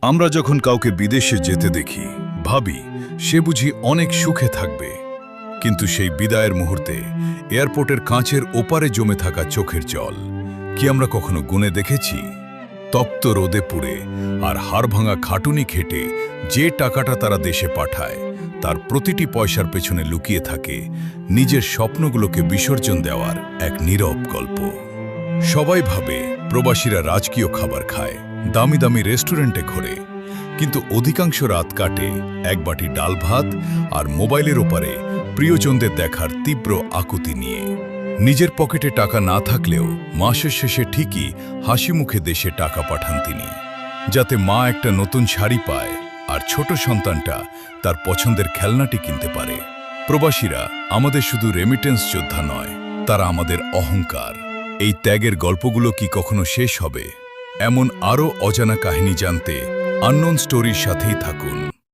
আমরা যখন কাউকে বিদেশে যেতে দেখি ভাবি সে বুঝি অনেক সুখে থাকবে, কিন্তু সেই বিদায়ের মুহূর্তে এয়ারপোর্টের কাঁচের ওপারে জমে থাকা চোখের জল কি আমরা কখনো গুণে দেখেছি? তপ্ত রোদে পুড়ে আর হাড়ভাঙা খাটুনি খেটে যে টাকাটা তারা দেশে পাঠায় তার প্রতিটি পয়সার পেছনে লুকিয়ে থাকে নিজের স্বপ্নগুলোকে বিসর্জন দেওয়ার এক নীরব গল্প। সবাই ভাবে প্রবাসীরা রাজকীয় খাবার খায়, দামি দামি রেস্টুরেন্টে ঘোরে, কিন্তু অধিকাংশ রাত কাটে এক বাটি ডাল ভাত আর মোবাইলের ওপারে প্রিয়জনদের দেখার তীব্র আকুতি নিয়ে। নিজের পকেটে টাকা না থাকলেও মাসের শেষে ঠিকই হাসি মুখে দেশে টাকা পাঠান তিনি, যাতে মা একটা নতুন শাড়ি পায় আর ছোট সন্তানটা তার পছন্দের খেলনাটি কিনতে পারে। প্রবাসীরা আমাদের শুধু রেমিটেন্স যোদ্ধা নয়, তারা আমাদের অহংকার। এই ত্যাগের গল্পগুলো কি কখনো শেষ হবে? এমন আরও অজানা কাহিনী জানতে আননোন স্টোরির সাথেই থাকুন।